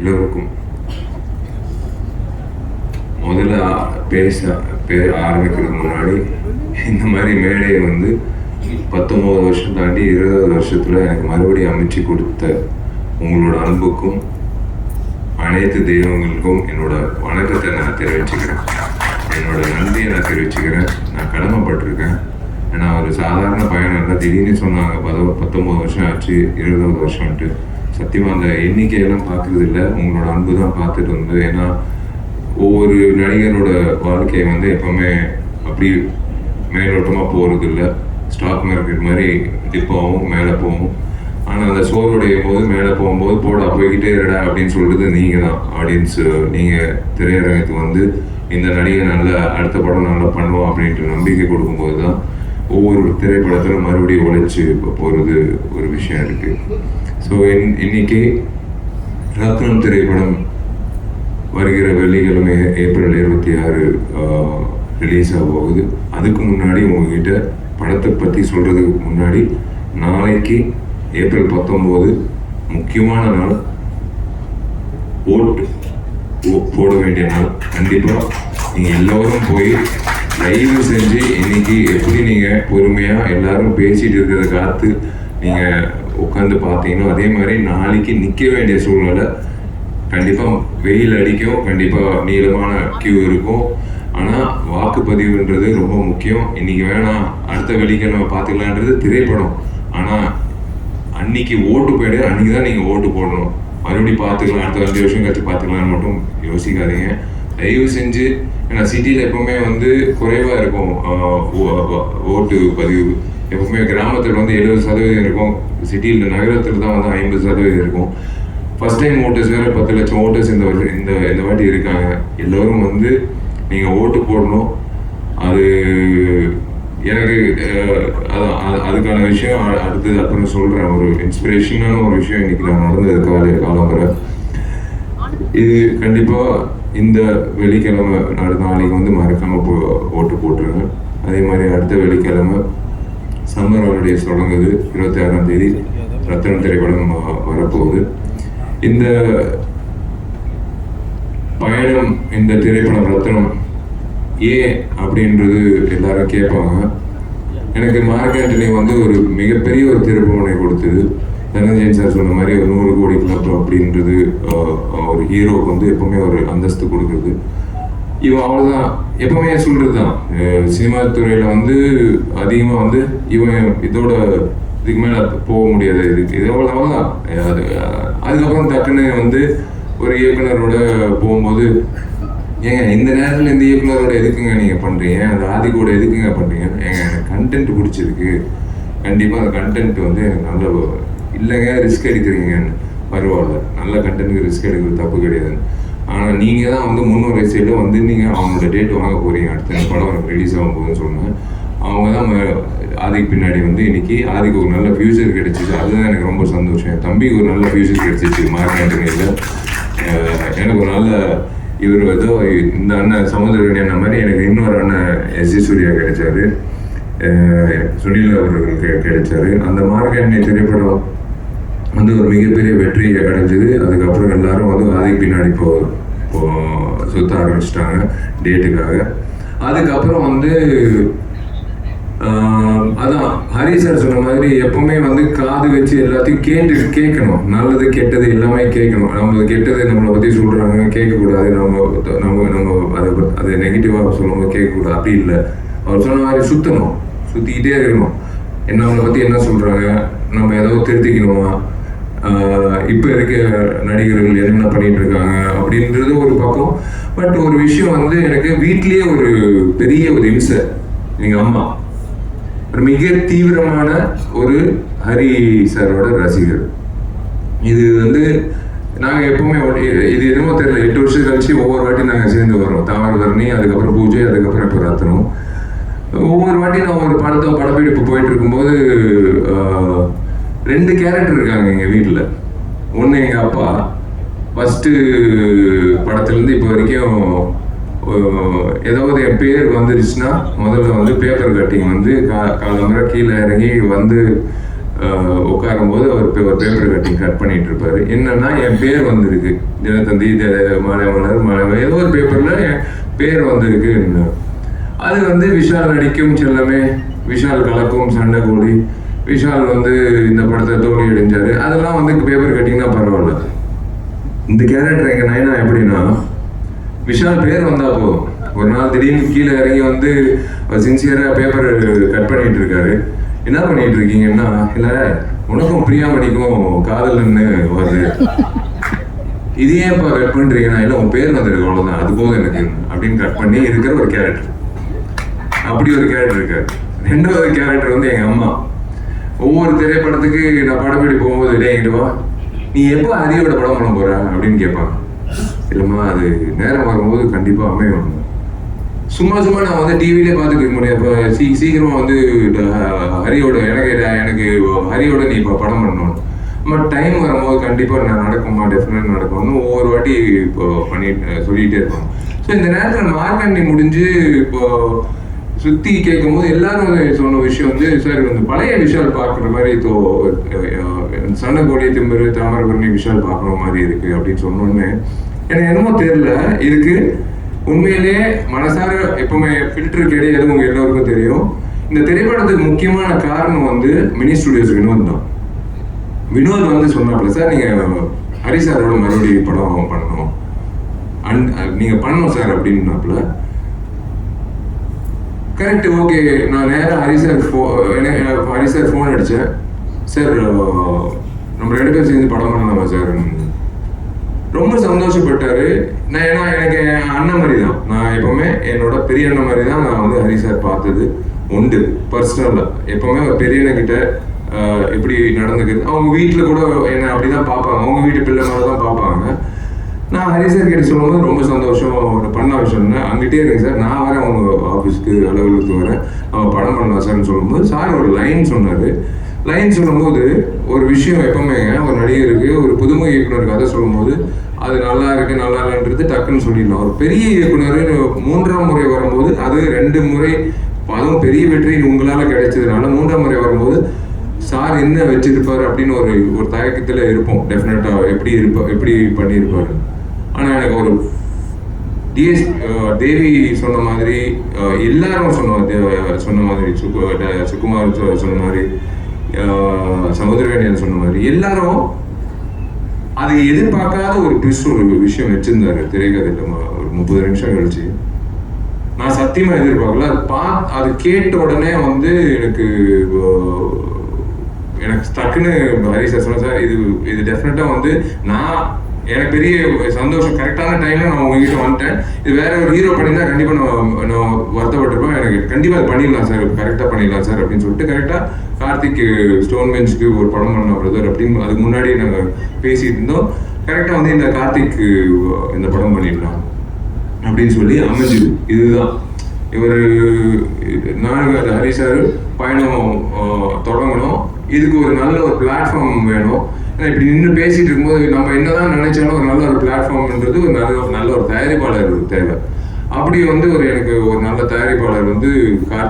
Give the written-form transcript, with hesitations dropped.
எல்லோருக்கும் முதல்ல ஆரம்பிக்கிறதுக்கு முன்னாடி இந்த மாதிரி மேடையை 19 வருஷம் தாண்டி 20வது வருஷத்தில் எனக்கு மறுபடியும் அமைச்சு கொடுத்த உங்களோட அன்புக்கும் அனைத்து தெய்வங்களுக்கும் என்னோட வணக்கத்தை நான் தெரிவிச்சுக்கிறேன். என்னோட நன்றியை நான் தெரிவிச்சுக்கிறேன். நான் கடமைப்பட்டிருக்கேன். ஏன்னா ஒரு சாதாரண பயணம் இல்லை. திடீர்னு சொன்னாங்க 19 வருஷம் ஆச்சு, 20வது வருஷம்ட்டு. சத்தியமாக அந்த எண்ணிக்கையெல்லாம் பார்க்குறது இல்லை, உங்களோட அன்பு தான் பார்த்துட்டு வந்தது. ஏன்னா ஒவ்வொரு நடிகரோட வாழ்க்கையை எப்போவுமே அப்படி மேலோட்டமாக போகிறது இல்லை. ஸ்டாக் மார்க்கெட் மாதிரி டிப்பாகவும் மேலே போகும். ஆனால் அந்த சோறுடைய போது மேலே போகும்போது போடா போய்கிட்டே இருடா அப்படின்னு சொல்கிறது நீங்கள் தான். ஆடியன்ஸு நீங்கள் திரையரங்கத்துக்கு இந்த நடிகை நல்லா அடுத்த படம் நல்லா பண்ணுவோம் அப்படின்ட்டு நம்பிக்கை கொடுக்கும்போது தான் ஒவ்வொரு திரைப்படத்தில் மறுபடியும் உழைச்சி போகிறது ஒரு விஷயம் இருக்குது. ஸோ இன்னைக்கு ரத்னம் திரைப்படம் வருகிற வெள்ளிக்கிழமை ஏப்ரல் 26 ரிலீஸ் ஆக போகுது. அதுக்கு முன்னாடி உங்ககிட்ட படத்தை பற்றி சொல்கிறதுக்கு முன்னாடி, நாளைக்கு ஏப்ரல் 19 முக்கியமான நாள், ஓட்டு போட வேண்டிய நாள். கண்டிப்பாக நீங்கள் எல்லோரும் போய் தயவு செஞ்சு இன்னைக்கு எப்படி நீங்கள் பொறுமையாக எல்லாரும் பேசிகிட்டு இருக்கிறத காத்து நீங்கள் உட்காந்து பார்த்தீங்கன்னா, அதே மாதிரி நாளைக்கு நிற்க வேண்டிய சூழ்நிலை கண்டிப்பாக வெயில் அடிக்கும், கண்டிப்பாக நீளமான கியூ இருக்கும். ஆனால் வாக்குப்பதிவுன்றது ரொம்ப முக்கியம். இன்னைக்கு வேணாம், அடுத்த வெள்ளிக்கிழமை பார்த்துக்கலான்றது திரைப்படம். ஆனால் அன்னைக்கு ஓட்டு போயிடு, அன்னைக்கு தான் நீங்கள் ஓட்டு போடணும். மறுபடியும் பார்த்துக்கலாம், அடுத்த 5 வருஷம் கழிச்சு பார்த்துக்கலான்னு மட்டும் யோசிக்காதீங்க தயவு செஞ்சு. ஏன்னா சிட்டியில் எப்பவுமே குறைவாக இருக்கும் ஓட்டு பதிவு. எப்பவுமே கிராமத்தில் 70% இருக்கும், சிட்டியில் நகரத்தில் தான் 50% இருக்கும். ஃபர்ஸ்ட் டைம் ஓட்டர்ஸ் வேறு 10 லட்சம் ஓட்டர்ஸ் இந்த வாட்டி இருக்காங்க. எல்லோரும் நீங்கள் ஓட்டு போடணும். அது எனக்கு அதுக்கான விஷயம் அடுத்தது அப்புறம் சொல்கிறேன். ஒரு இன்ஸ்பிரேஷனான ஒரு விஷயம் இன்னைக்கு நான் நடந்தது காலம்பரை. இது கண்டிப்பாக இந்த வெள்ளிக்கிழமை நாளைக்கு மறக்காமல் ஓட்டு போட்டுருங்க. அதே மாதிரி அடுத்த வெள்ளிக்கிழமை சம்மர் ஹாலிடேஸ் தொடங்குது. 26ஆம் தேதி ரத்னம் திரைப்படம் வரப்போகுது. இந்த பயணம், இந்த திரைப்படம் ரத்னம் ஏன் அப்படின்றது எல்லாரும் கேட்பாங்க. எனக்கு மார்க் ஆண்டனி ஒரு மிகப்பெரிய ஒரு திருப்புமுனை கொடுத்தது. தனஞ்சயன் சார் சொன்ன மாதிரி ஒரு 100 கோடி கிளப் அப்படின்றது ஒரு ஹீரோவுக்கு எப்பவுமே ஒரு அந்தஸ்து கொடுக்குறது. இவன் அவ்வளோதான் எப்பவுமே சொல்கிறது தான். சினிமா துறையில் அதிகமாக இவன் இதோட இதுக்கு மேலே போக முடியாது, இது அவ்வளோதான். அதுக்கப்புறம் டக்குன்னு ஒரு இயக்குனரோட போகும்போது, ஏங்க இந்த நேரத்தில் இந்த இயக்குனரோட எதுக்குங்க நீங்கள் பண்ணுறீங்க, அந்த ஆதிக்கோட எதுக்குங்க பண்ணுறீங்க, ஏங்க எனக்கு கண்டென்ட் பிடிச்சிருக்கு, கண்டிப்பாக அந்த கண்டென்ட் எனக்கு நல்ல இல்லைங்க ரிஸ்க் எடுக்கிறீங்கன்னு. பரவாயில்ல, நல்ல கண்டென்ட்டுக்கு ரிஸ்க் எடுக்கிறது தப்பு கிடையாதுன்னு. ஆனால் நீங்கள் தான் முன்னோர் சைடில் நீங்கள் அவங்களோட டேட் வாங்க போகிறீங்க. அடுத்த படம் எனக்கு ரிலீஸ் ஆகும் போகுதுன்னு சொன்னேன். அவங்க தான் ஆதிக்கு பின்னாடி இன்னைக்கு ஆதிக்கு ஒரு நல்ல ஃபியூச்சர் கிடைச்சிச்சு. அதுதான் எனக்கு ரொம்ப சந்தோஷம். என் தம்பிக்கு ஒரு நல்ல ஃபியூச்சர் கிடைச்சிச்சு மார்க் ஆண்டனியில். எனக்கு ஒரு நல்ல ஏதோ இந்த அண்ணன் சமுத்திரகனி அண்ணன் மாதிரி எனக்கு இன்னொரு அண்ணன் எஸ்.ஜி. சூர்யா கிடைச்சாரு, சுனில் அவர்கள் கிடைச்சாரு. அந்த மார்க் ஆண்டனி திரைப்படம் ஒரு மிகப்பெரிய வெற்றி அடைஞ்சது. அதுக்கப்புறம் எல்லாரும் ஆதிக்கு பின்னாடி சுத்த ஆரம்பிச்சிட்டாங்க டேட்டுக்காக. அதுக்கப்புறம் அதான் ஹரி சார் சொன்ன மாதிரி எப்பவுமே காது வச்சு எல்லாத்தையும் கேட்கணும். நல்லது கெட்டது எல்லாமே கேட்கணும். நம்ம கெட்டது நம்மளை பற்றி சொல்கிறாங்க, கேட்கக்கூடாது. நம்ம அதை நெகட்டிவாக சொல்லும்போது கேட்கக்கூடாது. அப்படி இல்லை, அவர் சொன்ன மாதிரி சுற்றிக்கிட்டே இருக்கணும். நம்மளை பற்றி என்ன சொல்கிறாங்க, நம்ம ஏதாவது திருத்திக்கணுமா, இப்போ இருக்க நடிகர்கள் என்னென்ன பண்ணிட்டு இருக்காங்க அப்படின்றது ஒரு பக்கம். பட் ஒரு விஷயம் எனக்கு வீட்லேயே ஒரு பெரிய ஒரு இம்சை. எங்கள் அம்மா ஒரு மிக தீவிரமான ஒரு ஹரி சாரோட ரசிகர். இது நாங்கள் எப்பவுமே இது என்னமோ தெரியல, 8 வருஷம் கழிச்சு ஒவ்வொரு வாட்டி நாங்கள் சேர்ந்து வரோம். தாமிரபரணி, அதுக்கப்புறம் பூஜை, அதுக்கப்புறம் இப்போ ரத்னம். ஒவ்வொரு வாட்டி நான் ஒரு படப்பிடிப்பு போயிட்டு இருக்கும்போது 2 கேரக்டர் இருக்காங்க எங்கள் வீட்டில். ஒன்று எங்கள் அப்பா, ஃபஸ்ட்டு படத்துலேருந்து இப்போ வரைக்கும் ஏதாவது என் பேர் வந்துருச்சுன்னா முதல்ல பேப்பர் கட்டிங் காலம்புற கீழே இறங்கி உட்காரும் போது அவர் பேப்பர் கட்டிங் கட் பண்ணிட்டு இருப்பாரு. என்னன்னா என் பேர் வந்திருக்கு, தினத்தந்தி, மலை ஏதோ ஒரு பேப்பர்ல என் பேர் வந்திருக்கு. அது வந்து விஷால் நடிக்கும் செல்லமே, விஷால் கலக்கும் சண்டை கோழி, விஷால் வந்து இந்த படத்தை தோல்வி அடைஞ்சாரு, அதெல்லாம் வந்து பேப்பர் கட்டிங்னா பரவாயில்ல. இந்த கேரக்டர் எங்க நயனா எப்படின்னா, விஷால் பேர் வந்தா போதும், ஒரு நாள் திடீர்னு கீழே இறங்கி வந்து சின்சியரா பேப்பர் கட் பண்ணிட்டு இருக்காரு. என்ன பண்ணிட்டு இருக்கீங்கன்னா, இல்ல உனக்கும் பிரியாமணிக்கும் காதல்னு வருது, இதையே இப்ப கட் பண்றீங்கன்னா, இல்ல உன் பேர் வந்திருக்கு அவ்வளவுதான், அது போதும் எனக்கு அப்படின்னு கட் பண்ணி இருக்கிற ஒரு கேரக்டர். அப்படி ஒரு கேரக்டர் இருக்காரு. ரெண்டாவது கேரக்டர் வந்து எங்க அம்மா. ஒவ்வொரு திரைப்படத்துக்கு நான் படப்படி போகும்போது, இல்லையா என்கிட்ட வா, நீ எப்போ ஹரியோட படம் பண்ண போற அப்படின்னு கேட்பாங்க. இல்லைம்மா, அது நேரம் வரும்போது கண்டிப்பா அமையும். சும்மா நான் வந்து டிவிலே பார்த்துக்க முடியாது. இப்போ சீக்கிரமா வந்து ஹரியோட எனக்கு ஹரியோட நீ இப்போ படம் பண்ணணும், பட் டைம் வரும்போது கண்டிப்பா நான் நடக்குமா, டெஃபினட் நடக்கும்னு ஒவ்வொரு வாட்டி இப்போ சொல்லிட்டே இருப்பாங்க. ஸோ இந்த நேரத்தில் மார்க்கண்டி முடிஞ்சு இப்போ சுத்தி கேட்கும் போது எல்லாரும் சொன்ன விஷயம் வந்து, சார் வந்து பழைய விஷால் பார்க்குற மாதிரி சண்டை கோழி திம்பரு தாமிரபரணி விஷால் பார்க்குற மாதிரி இருக்கு அப்படின்னு சொன்னோடனே எனக்கு என்னமோ தெரியல. இதுக்கு உண்மையிலேயே மனசார எப்பவுமே ஃபில்டர் கிடையாது, எதுவும் எல்லாருக்கும் தெரியும். இந்த திரைப்படத்துக்கு முக்கியமான காரணம் வந்து மினி ஸ்டுடியோஸ் வினோத் தான். வினோத் வந்து சொன்னாப்புல, சார் நீங்க ஹரி சாரோட மறுபடியும் படம் பண்ணணும், நீங்க பண்ணணும் சார் அப்படின்னாப்புல. Correct, okay. நான் நேரம் ஹரி சார் ஃபோன் அடித்தேன். சார் நம்ம 2 பேரும் சேர்ந்து படம் பண்ணலாமா சார்? ரொம்ப சந்தோஷப்பட்டாரு. ஏன்னா எனக்கு என் அண்ணன் மாதிரி தான், நான் எப்பவுமே என்னோட பெரிய அண்ணன் மாதிரி தான் நான் வந்து ஹரி சார் பார்த்தது உண்டு பர்சனலா. எப்பவுமே ஒரு பெரியண்ணகிட்ட எப்படி நடந்துக்குது, அவங்க வீட்டில் கூட என்னை அப்படிதான் பார்ப்பாங்க, அவங்க வீட்டு பிள்ளை மாதிரி தான் பார்ப்பாங்க. நான் ஹரி சார் கிட்ட சொல்லும்போது ரொம்ப சந்தோஷம், பண்ண விஷயம்னா அங்கிட்டே இருக்கு சார், நான் வரேன் அவங்க ஆஃபீஸ்க்கு அலுவலகத்துக்கு வரேன், அவன் படம் பண்ணலாம் சார்னு சொல்லும்போது சார் ஒரு லைன் சொன்னார். லைன் சொல்லும்போது ஒரு விஷயம் எப்பவுமே ஒரு நடிகருக்கு, ஒரு புதுமை இயக்குனர் கதை சொல்லும்போது அது நல்லா இருக்கு நல்லா இல்லைன்றது டக்குன்னு சொல்லிடலாம். ஒரு பெரிய இயக்குனர் 3ஆம் முறை வரும்போது, அது 2 முறை அதுவும் பெரிய வெற்றி உங்களால் கிடைச்சதுனால 3ஆம் முறை வரும்போது சார் என்ன வச்சிருப்பாரு அப்படின்னு ஒரு தயக்கத்தில் இருப்போம். டெஃபினட்டா எப்படி பண்ணியிருப்பாரு. ஆனால் எனக்கு ஒரு தேவி சொன்ன மாதிரி, எல்லாரும் சொன்ன மாதிரி, சுகுமார் சொன்ன மாதிரி, சமுத்திரவேணியன் சொன்ன மாதிரி, எல்லாரும் அதை எதிர்பார்க்காத ஒரு ட்விஸ்ட் ஒரு விஷயம் வச்சிருந்தாரு திரைக்கதையில. ஒரு 30 நிமிஷம் கழிச்சு நான் சத்தியமா எதிர்பார்க்கல. அது கேட்ட உடனே வந்து எனக்கு டக்குன்னு ஹரி சார் சொன்ன, சார் இது டெஃபினட்டா வந்து எனக்கு பெரிய சந்தோஷம், கரெக்டான டைம்ல நான் உங்ககிட்ட வந்துட்டேன். இது வேற ஒரு ஹீரோ பண்ணியிருந்தா கண்டிப்பா நான் வருத்தப்பட்டிருப்பேன். எனக்கு கண்டிப்பா அது பண்ணிடலாம் சார், கரெக்டா பண்ணிடலாம் சார் அப்படின்னு சொல்லிட்டு கரெக்டா கார்த்திக் ஸ்டோன் பெஞ்சுக்கு ஒரு படம் பண்ண பிரதர் அப்படின்னு அதுக்கு முன்னாடி நாங்கள் பேசிட்டு இருந்தோம். கரெக்டா வந்து இந்த கார்த்திக் இந்த படம் பண்ணிடலாம் அப்படின்னு சொல்லி அமைஞ்சு. இதுதான் நான் ஹரி சார் பயணம் தொடங்கணும், இதுக்கு ஒரு நல்ல ஒரு பிளாட்ஃபார்ம் வேணும். இப்படி நின்று பேசிட்டு இருக்கும்போது நம்ம என்னதான் நினைச்சாலும் ஒரு நல்ல ஒரு பிளாட்ஃபார்ம்ன்றது ஒரு நல்ல ஒரு தயாரிப்பாளர் தேவை. அப்படி வந்து எனக்கு ஒரு நல்ல தயாரிப்பாளர் வந்து கார்த்திக்